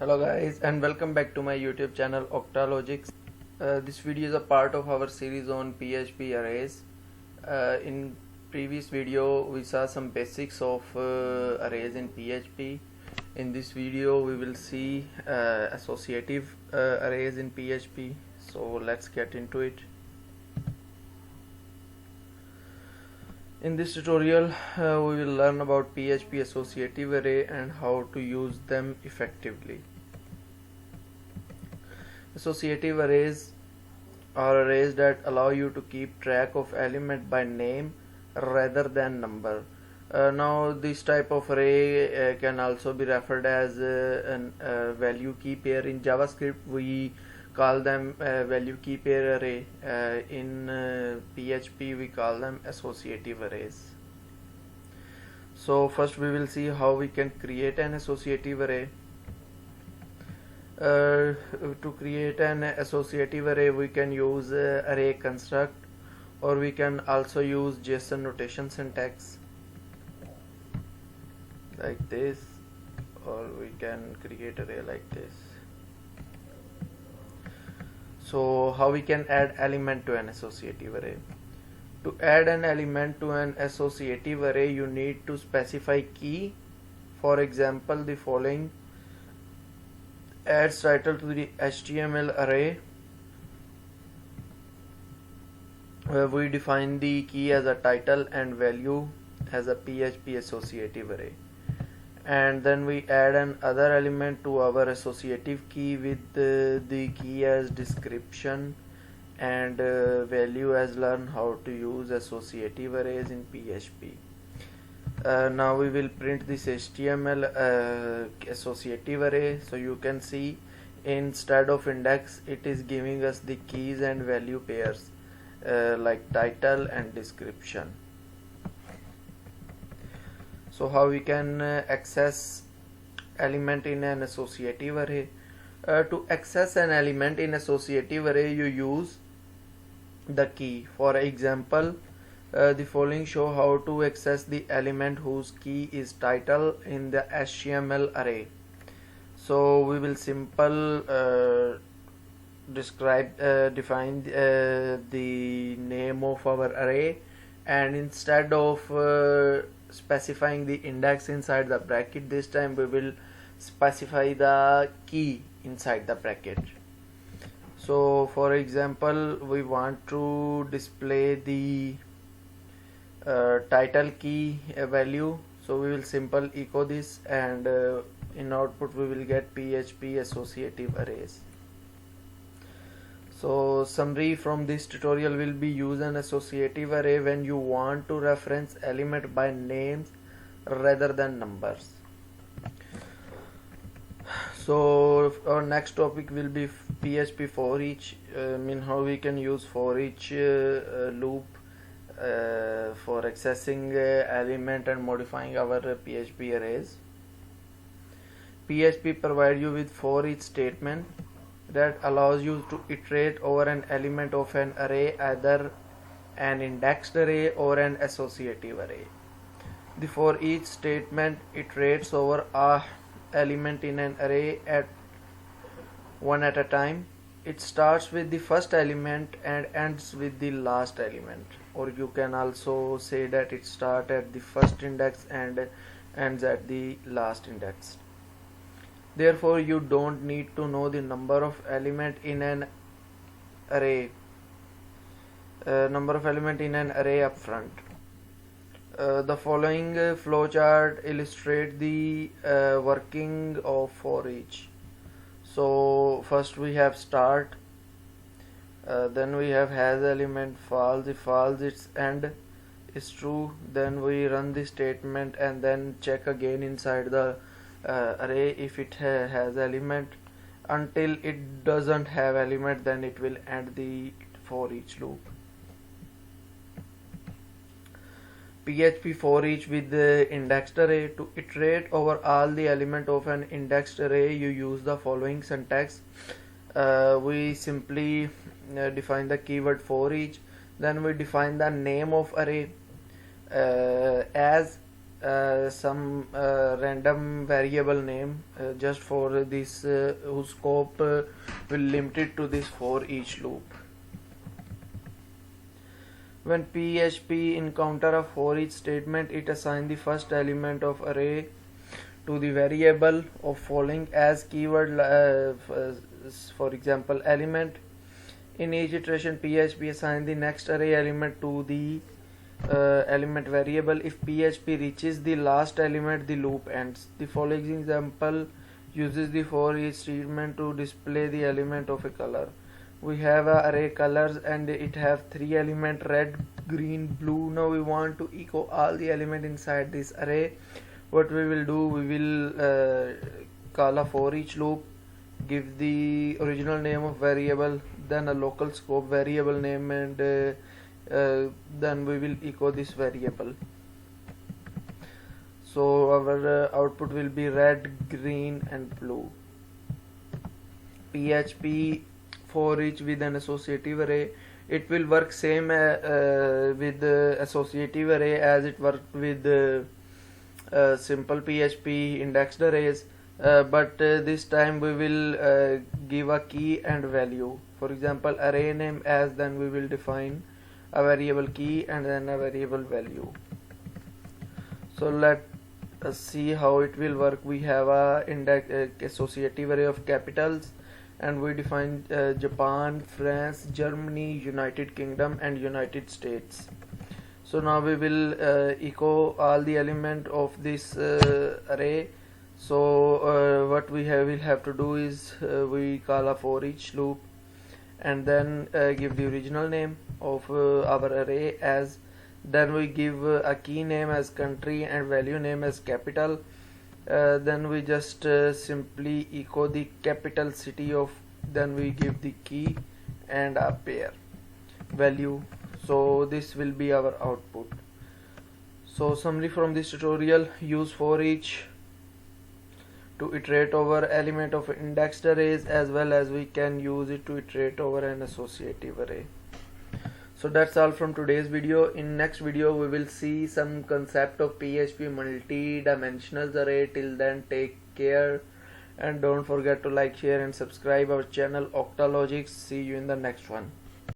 Hello guys, and welcome back to my YouTube channel Octalogics. This video is a part of our series on PHP arrays. In previous video we saw some basics of arrays in PHP. In this video we will see associative arrays in PHP. So let's get into it. In this tutorial we will learn about PHP associative array and how to use them effectively. Associative arrays are arrays that allow you to keep track of element by name rather than number. Now this type of array can also be referred as a value key pair. In JavaScript we call them value key pair array. In PHP we call them associative arrays. So first we will see how we can create an associative array. To create an associative array we can use array construct, or we can also use JSON notation syntax like this, or we can create array like this. So how we can add element to an associative array? To add an element to an associative array you need to specify key. For example, the following: adds title to the HTML array. We define the key as a title and value as a PHP associative array, and then we add another element to our associative key with the key as description and value as learn how to use associative arrays in PHP. Now we will print this HTML associative array. So you can see instead of index it is giving us the keys and value pairs like title and description. So how we can access element in an associative array? To access an element in associative array you use the key. For example, the following show how to access the element whose key is title in the HTML array. So we will define the name of our array, and instead of specifying the index inside the bracket, this time we will specify the key inside the bracket. So for example, we want to display the title key value, so we will simple echo this, and in output we will get PHP associative arrays. So summary from this tutorial will be: use an associative array when you want to reference element by names rather than numbers. So our next topic will be PHP for each, how we can use for each loop for accessing element and modifying our PHP arrays. PHP provides you with for each statement that allows you to iterate over an element of an array, either an indexed array or an associative array. The for each statement iterates over a element in an array at one at a time. It starts with the first element and ends with the last element, or you can also say that it starts at the first index and ends at the last index. Therefore you don't need to know the number of element in an array upfront. The following flowchart illustrates the working of for each. So first we have start, then we have has element false. If false, its end is true, then we run the statement and then check again inside the array if it has element. Until it doesn't have element, then it will end the for each loop. PHP for each with the indexed array. To iterate over all the element of an indexed array you use the following syntax. We simply define the keyword for each, then we define the name of array as some random variable name just for this whose scope will limit it to this for each loop. When PHP encounter a for each statement, it assigns the first element of array to the variable of following as keyword, for example element. In each iteration, PHP assigns the next array element to the element variable. If PHP reaches the last element, the loop ends. The following example uses the for each statement to display the element of a color. We have a array colors and it have three element, red, green, blue. Now we want to echo all the element inside this array. What we will do, we will call a for each loop, give the original name of variable, then a local scope variable name, and then we will echo this variable. So our output will be red, green and blue. PHP for each with an associative array, it will work same with the associative array as it worked with simple PHP indexed arrays, but this time we will give a key and value. For example, array name as, then we will define a variable key and then a variable value. So let us see how it will work. We have a associative array of capitals, and we define Japan, France, Germany, United Kingdom and United States. So now we will echo all the element of this array. So what we will have to do is we call a for each loop and then give the original name of our array as, then we give a key name as country and value name as capital. Then we just simply echo the capital city of, then we give the key and a pair value. So this will be our output. So summary from this tutorial: use for each to iterate over element of indexed arrays, as well as we can use it to iterate over an associative array. So that's all from today's video. In next video we will see some concept of PHP multi-dimensional array. Till then, take care and don't forget to like, share and subscribe our channel Octalogics. See you in the next one.